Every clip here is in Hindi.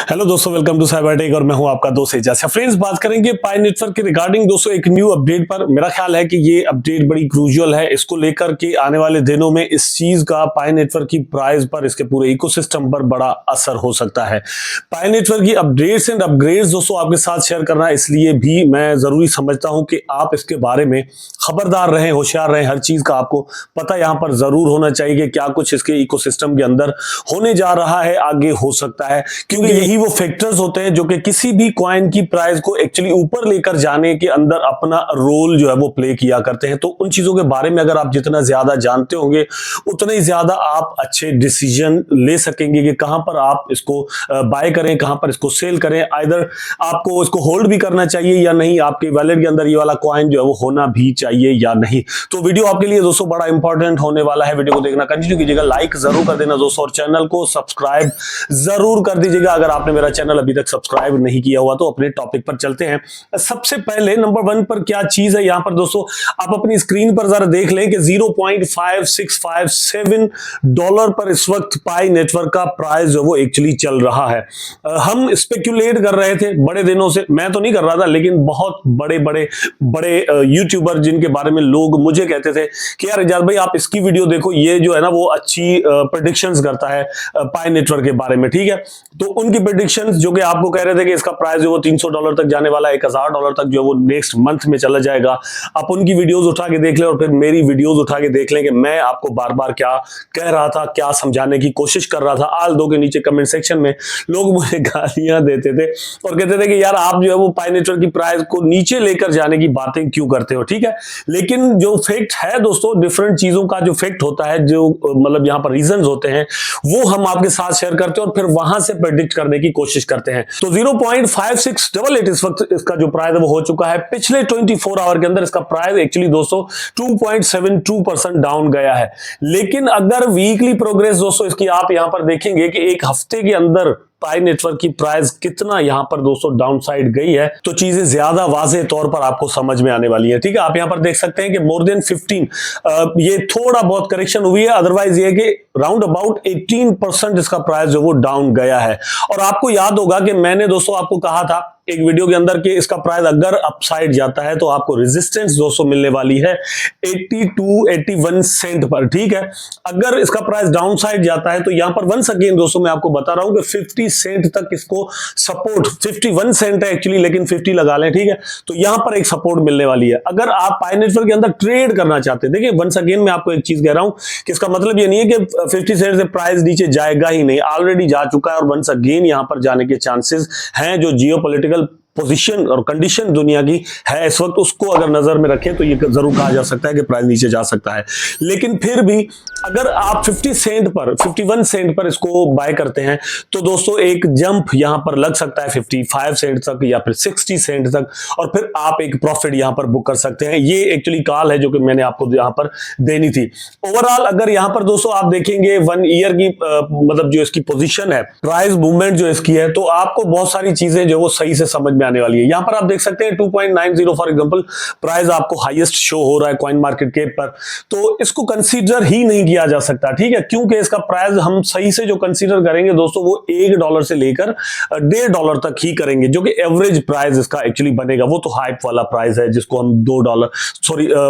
हेलो दोस्तों, वेलकम टू साइबर टेक और मैं हूं आपका दोस्त एजाज। फ्रेंड्स, बात करेंगे पाई नेटवर्क के रिगार्डिंग दोस्तों एक न्यू अपडेट पर। मेरा ख्याल है कि ये अपडेट बड़ी क्रूशियल है। इसको लेकर के आने वाले दिनों में इस चीज का पाई नेटवर्क की प्राइस पर, इसके पूरे इकोसिस्टम पर बड़ा असर हो सकता है। पाई नेटवर्क की अपडेट्स एंड अपग्रेड्स दोस्तों आपके साथ शेयर करना इसलिए भी मैं जरूरी समझता हूं कि आप इसके बारे में खबरदार रहें, होशियार रहें। हर चीज का आपको पता यहां पर जरूर होना चाहिए कि क्या कुछ इसके इकोसिस्टम के अंदर होने जा रहा है, आगे हो सकता है, क्योंकि यही वो फैक्टर्स होते हैं जो कि किसी भी कॉइन की प्राइस को एक्चुअली ऊपर लेकर जाने के अंदर अपना रोल जो है वो प्ले किया करते हैं। तो उन चीजों के बारे में अगर आप जितना ज्यादा जानते होंगे उतना ही ज्यादा आप अच्छे डिसीजन ले सकेंगे कि कहां पर आप इसको बाय करें, कहां पर इसको सेल करें। आइदर आपको इसको होल्ड भी करना चाहिए या नहीं, आपके वैलेट के अंदर ये वाला कॉइन जो है वो होना भी चाहिए या नहीं। तो वीडियो आपके लिए दोस्तों बड़ा इंपॉर्टेंट होने वाला है। वीडियो को देखना कंटिन्यू कीजिएगा, लाइक जरूर कर देना दोस्तों, और चैनल को सब्सक्राइब जरूर कर दीजिएगा अगर आपने मेरा चैनल अभी तक सब्सक्राइब नहीं किया हुआ। तो अपने टॉपिक पर चलते हैं। सबसे पहले नंबर 1 पर क्या चीज है यहां पर दोस्तों, आप अपनी स्क्रीन पर जरा देख लें कि $0.5657 पर इस वक्त पाई नेटवर्क का प्राइस जो वो एक्चुअली चल रहा है। हम स्पेक्यूलेट कर रहे थे बड़े दिनों से, मैं तो नहीं कर रहा था, लेकिन बहुत बड़े बड़े बड़े यूट्यूबर जिनके बारे में लोग मुझे कहते थे कि यार एजाज भाई आप इसकी वीडियो देखो, ये जो है ना वो अच्छी प्रेडिक्शंस करता है पाई नेटवर्क के बारे में, ठीक है। तो उनकी प्रेडिक्शंस जो कि आपको कह रहे थे कि इसका प्राइस जो वो $300 तक जाने वाला है, $1000 तक जो वो नेक्स्ट मंथ में चला जाएगा, आप उनकी वीडियोस उठा के देख लें और फिर मेरी वीडियोस उठा के देख लें कि मैं आपको बार बार क्या कह रहा था, क्या समझाने की कोशिश कर रहा था। आल दो के नीचे कमेंट सेक्शन में लोग मुझे गालियां देते थे और कहते थे कि यार आप जो है वो पाई नेटवर्क की प्राइस को नीचे लेकर जाने की बातें क्यों करते हो, ठीक है। लेकिन जो फैक्ट है दोस्तों, डिफरेंट चीजों का जो फैक्ट होता है, जो मतलब यहां पर रीजंस होते हैं, वो हम आपके साथ शेयर करते हैं और फिर वहां से प्रेडिक्ट करने की कोशिश करते हैं। तो 0.5688 इस वक्त इसका जो प्राइस है वो हो चुका है। पिछले 24 आवर के अंदर इसका प्राइस एक्चुअली दोस्तों 2.72% डाउन गया है। लेकिन अगर वीकली प्रोग्रेस दोस्तों इसकी आप यहां पर देखेंगे कि एक हफ्ते के अंदर पाई नेटवर्क की प्राइस कितना यहां पर दोस्तों डाउन साइड गई है, तो चीजें ज्यादा वाज़े तौर पर आपको समझ में आने वाली है, ठीक है। आप यहां पर देख सकते हैं कि मोर देन 15 ये थोड़ा बहुत करेक्शन हुई है, अदरवाइज ये कि राउंड अबाउट 18% इसका प्राइस जो वो डाउन गया है। और आपको याद होगा कि मैंने दोस्तों आपको कहा था एक वीडियो के अंदर कि इसका प्राइस अगर अपसाइड जाता है तो आपको रेजिस्टेंस दोस्तों मिलने वाली है 82-81 सेंट पर, ठीक है। अगर इसका प्राइस डाउन साइड जाता है तो यहां पर वंस अगेन दोस्तों मैं आपको बता रहा हूं कि 50 सेंट तक इसको सपोर्ट, 51 सेंट है एक्चुअली, लेकिन 50 लगा लें, ठीक है। तो यहां पर एक सपोर्ट मिलने वाली है अगर आप पाई नेटवर्क के अंदर ट्रेड करना चाहते हैं। देखिए वंस अगेन मैं आपको एक चीज कह रहा हूं कि इसका मतलब ये नहीं है कि 50 सेंट से प्राइस नीचे जाएगा ही नहीं, ऑलरेडी जा चुका है और वंस अगेन यहां पर जाने के चांसेस हैं। जो जियोपॉलिटिकल पोजीशन और कंडीशन दुनिया की है इस वक्त, उसको अगर नजर में रखें तो ये जरूर कहा जा सकता है कि प्राइस नीचे जा सकता है। लेकिन फिर भी अगर आप 50 सेंट पर, 51 सेंट पर इसको बाय करते हैं तो दोस्तों एक जंप यहां पर लग सकता है 55 सेंट तक या फिर 60 सेंट तक, और फिर आप एक प्रॉफिट यहां पर बुक कर सकते हैं। ये एक्चुअली कॉल है जो कि मैंने आपको यहां पर देनी थी। ओवरऑल अगर यहां पर दोस्तों आप देखेंगे 1 ईयर की मतलब जो इसकी पोजीशन है, प्राइस मूवमेंट जो इसकी है, तो आपको बहुत सारी चीजें जो वो सही से समझ आने वाली है। यहां पर आप देख सकते हैं 2.90 फॉर एग्जांपल प्राइस आपको हाईएस्ट शो हो रहा है कॉइन मार्केट कैप पर, तो इसको कंसीडर ही नहीं किया जा सकता, ठीक है। क्योंकि इसका प्राइस हम सही से जो कंसीडर करेंगे दोस्तों वो $1 से लेकर $1.5 तक ही करेंगे, जो कि एवरेज प्राइस इसका एक्चुअली बनेगा। वो तो हाइप वाला प्राइस है जिसको हम $2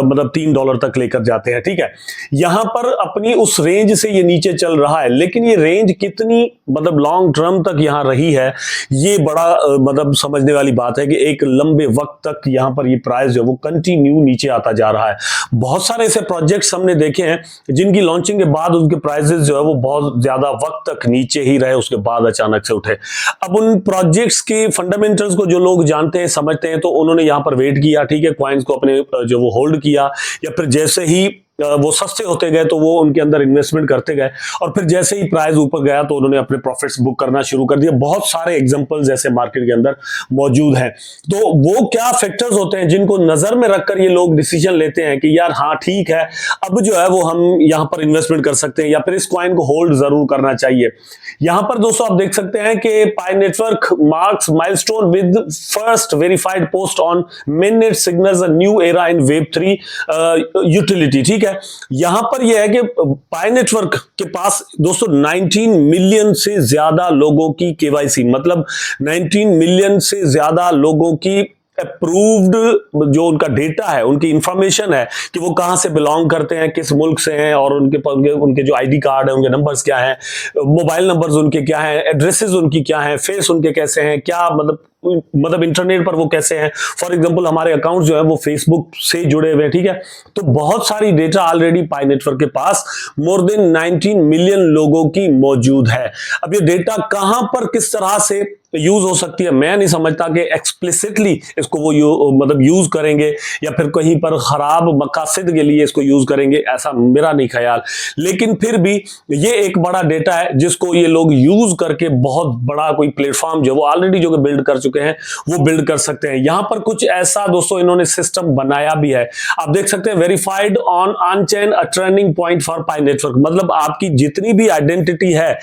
मतलब $3 तक लेकर जाते हैं, ठीक है। यहां पर अपनी उस रेंज से ये नीचे चल रहा है, लेकिन ये रेंज कितनी मतलब लॉन्ग टर्म तक यहां रही है, ये बड़ा मतलब समझने वाली बात है कि एक लंबे वक्त तक यहां पर ये प्राइस जो है वो कंटिन्यू नीचे आता जा रहा है। बहुत सारे ऐसे प्रोजेक्ट्स हमने देखे हैं जिनकी लॉन्चिंग के बाद उनके प्राइसेस जो है वो बहुत ज्यादा वक्त तक नीचे ही रहे, उसके बाद अचानक से उठे। अब उन प्रोजेक्ट्स के फंडामेंटल्स को जो लोग जानते हैं, समझते हैं, तो उन्होंने यहां पर वेट किया, ठीक है, कॉइन्स को अपने जो वो होल्ड किया, या फिर जैसे ही वो सस्ते होते गए तो वो उनके अंदर इन्वेस्टमेंट करते गए, और फिर जैसे ही प्राइस ऊपर गया तो उन्होंने अपने प्रॉफिट्स बुक करना शुरू कर दिया। बहुत सारे एग्जांपल्स ऐसे मार्केट के अंदर मौजूद हैं। तो वो क्या फैक्टर्स होते हैं जिनको नजर में रखकर ये लोग डिसीजन लेते हैं कि यार हाँ ठीक है, अब जो है वो हम यहां पर इन्वेस्टमेंट कर सकते हैं या फिर इस कॉइन को होल्ड जरूर करना चाहिए। यहां पर दोस्तों आप देख सकते हैं कि Pi Network marks milestone with first verified post on mainnet signals a new era in Web 3 utility, ठीक है। है। यहां पर यह है कि पाई नेटवर्क के पास दोस्तों 19 मिलियन से ज्यादा लोगों की केवाईसी, मतलब 19 मिलियन से ज्यादा लोगों की अप्रूव्ड जो उनका डेटा है, उनकी इंफॉर्मेशन है कि वो कहां से बिलोंग करते हैं, किस मुल्क से हैं, और उनके जो आईडी कार्ड है, उनके नंबर्स क्या हैं, मोबाइल नंबर्स उनके क्या हैं, एड्रेसेस उनकी क्या हैं, फेस उनके कैसे हैं, क्या मतलब इंटरनेट पर वो कैसे हैं। फॉर एग्जांपल हमारे अकाउंट जो है वो फेसबुक से जुड़े हुए हैं, ठीक है। तो बहुत सारी डेटा ऑलरेडी पाई नेटवर्क के पास मोर देन 19 मिलियन लोगों की मौजूद है। अब ये डेटा कहां पर किस तरह से यूज हो सकती है, मैं नहीं समझता कि एक्सप्लिसिटली इसको वो मतलब यूज करेंगे या फिर कहीं पर खराब मकासद के लिए इसको यूज करेंगे, ऐसा मेरा नहीं ख्याल। लेकिन फिर भी ये एक बड़ा डेटा है जिसको ये लोग यूज करके बहुत बड़ा कोई प्लेटफॉर्म जो वो ऑलरेडी जो बिल्ड कर चुके हैं वो बिल्ड कर सकते हैं। यहां पर कुछ ऐसा दोस्तों इन्होंने सिस्टम बनाया भी है, आप देख सकते हैं, verified on chain a turning point for pi network. मतलब आपकी जितनी भी आइडेंटिटी है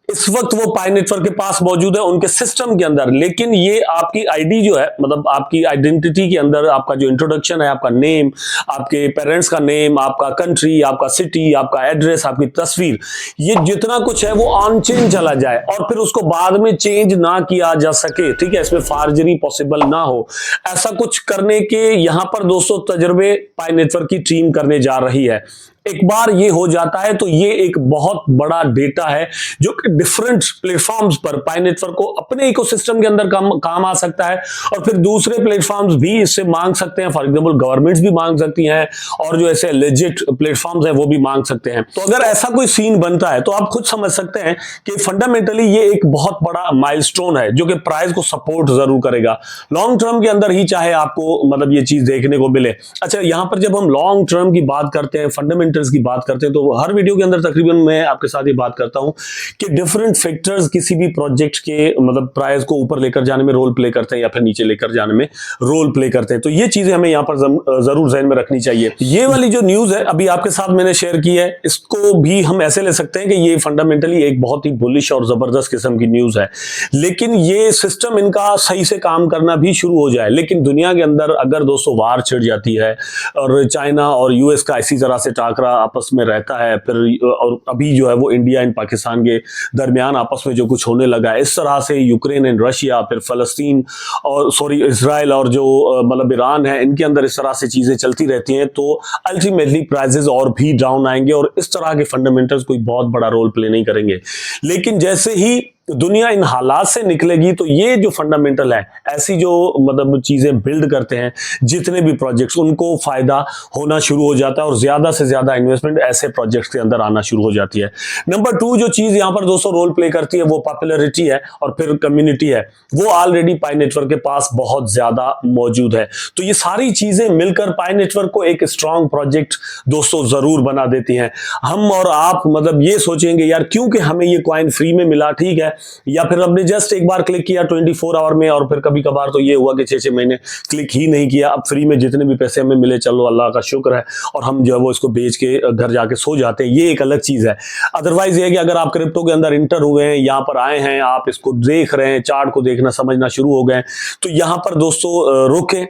इस वक्त वो पाई नेटवर्क के पास मौजूद है उनके सिस्टम के अंदर, लेकिन ये आपकी आईडी जो है, मतलब आपकी आइडेंटिटी के अंदर आपका जो इंट्रोडक्शन है, आपका नेम, आपके पेरेंट्स का नेम, आपका कंट्री, आपका सिटी, आपका एड्रेस, आपकी तस्वीर, ये जितना कुछ है वो ऑन चेन चला जाए और फिर उसको बाद में चेंज ना किया जा सके, ठीक है, इसमें फार्जरी पॉसिबल ना हो। ऐसा कुछ करने के यहां पर दोस्तों तजुर्बे पाई नेटवर्क की टीम करने जा रही है। एक बार ये हो जाता है तो ये एक बहुत बड़ा डेटा है जो कि डिफरेंट प्लेटफॉर्म्स पर पाई नेटवर्क को अपने इकोसिस्टम के अंदर काम आ सकता है, और फिर दूसरे प्लेटफॉर्म्स भी इससे मांग सकते हैं। फॉर एग्जांपल गवर्नमेंट्स भी मांग सकती हैं और जो ऐसे लेजिट प्लेटफॉर्म्स हैं वो भी मांग सकते हैं। तो अगर ऐसा कोई सीन बनता है तो आप खुद समझ सकते हैं कि फंडामेंटली ये एक बहुत बड़ा माइलस्टोन है जो कि प्राइस को सपोर्ट जरूर करेगा लॉन्ग टर्म के अंदर ही, चाहे आपको मतलब ये चीज देखने को मिले। अच्छा, यहां पर जब हम लॉन्ग टर्म की बात करते हैं, फंडामेंटल की बात करते हैं, तो हर वीडियो के अंदर तकरीबन मैं आपके साथ ये बात करता हूं कि डिफरेंट फैक्टर्स किसी भी प्रोजेक्ट के मतलब प्राइस को ऊपर लेकर जाने में रोल प्ले करते हैं या फिर नीचे लेकर जाने में रोल प्ले करते हैं। तो ये चीजें हमें यहां पर जरूर ध्यान में रखनी चाहिए। ये वाली जो न्यूज है अभी आपके साथ मैंने शेयर की है, इसको भी हम ऐसे ले सकते हैं कि ये फंडामेंटली एक बहुत ही बुलिश और जबरदस्त किस्म की न्यूज है, लेकिन ये सिस्टम इनका सही से काम करना भी शुरू हो जाए। लेकिन दुनिया के अंदर अगर दोस्तों वार छिड़ जाती है और चाइना और यूएस का इसी तरह से टाकरा आपस में रहता है, फिर और अभी जो है वो इंडिया एंड पाकिस्तान के दरमियान आपस में जो कुछ होने लगा है, इस तरह से यूक्रेन एंड रशिया, फिर फलस्तीन और इजराइल और जो मतलब ईरान है, इनके अंदर इस तरह से चीजें चलती रहती हैं, तो अल्टीमेटली प्राइसेस और भी डाउन आएंगे और इस तरह के फंडामेंटल्स कोई बहुत बड़ा रोल प्ले नहीं करेंगे। लेकिन जैसे ही दुनिया इन हालात से निकलेगी तो ये जो फंडामेंटल है, ऐसी जो मतलब चीजें बिल्ड करते हैं जितने भी प्रोजेक्ट्स, उनको फायदा होना शुरू हो जाता है और ज्यादा से ज्यादा इन्वेस्टमेंट ऐसे प्रोजेक्ट्स के अंदर आना शुरू हो जाती है। नंबर 2 जो चीज यहां पर दोस्तों रोल प्ले करती है वो पॉपुलैरिटी है और फिर कम्युनिटी है, वो ऑलरेडी पाई नेटवर्क के पास बहुत ज्यादा मौजूद है। तो ये सारी चीजें मिलकर पाई नेटवर्क को एक स्ट्रॉन्ग प्रोजेक्ट दोस्तों जरूर बना देती हैं। हम और आप मतलब ये सोचेंगे यार क्योंकि हमें ये कॉइन फ्री में मिला, ठीक है, या फिर हमने जस्ट एक बार क्लिक किया 24 आवर में, और फिर कभी कभार तो ये हुआ कि 6-6 महीने क्लिक ही नहीं किया, अब फ्री में जितने भी पैसे हमें मिले चलो अल्लाह का शुक्र है, और हम जो है वो इसको बेच के घर जाके सो जाते हैं, ये एक अलग चीज है। अदरवाइज ये कि अगर आप क्रिप्टो के अंदर इंटर हुए हैं, यहां पर आए हैं, आप इसको देख रहे हैं, चार्ट को देखना समझना शुरू हो गए, तो यहां पर दोस्तों रोकें,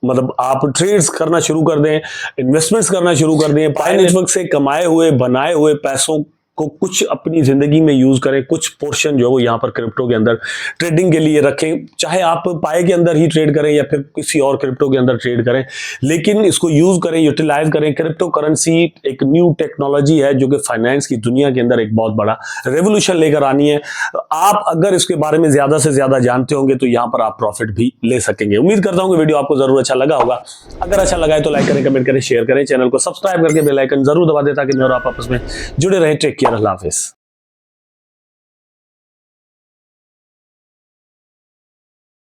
मतलब आप ट्रेड्स करना शुरू कर दें, इन्वेस्टमेंट्स करना शुरू कर दें, पाई नेटवर्क से कमाए हुए बनाए हुए पैसों को कुछ अपनी जिंदगी में यूज करें, कुछ पोर्शन जो है वो यहाँ पर क्रिप्टो के अंदर ट्रेडिंग के लिए रखें, चाहे आप पाई के अंदर ही ट्रेड करें या फिर किसी और क्रिप्टो के अंदर ट्रेड करें, लेकिन इसको यूज करें, यूटिलाइज करें। क्रिप्टो करेंसी एक न्यू टेक्नोलॉजी है जो कि फाइनेंस की दुनिया के अंदर एक बहुत बड़ा रेवोल्यूशन लेकर आनी है। आप अगर इसके बारे में ज्यादा से ज्यादा जानते होंगे तो यहाँ पर आप प्रॉफिट भी ले सकेंगे। उम्मीद करता हूँ कि वीडियो आपको जरूर अच्छा लगा होगा। अगर अच्छा लगा है तो लाइक करें, कमेंट करें, शेयर करें, चैनल को सब्सक्राइब करके बेल आइकन जरूर दबा दें ताकि मैं और आप आपस में जुड़े रहें। टेक केयर, अल्लाह हाफिज।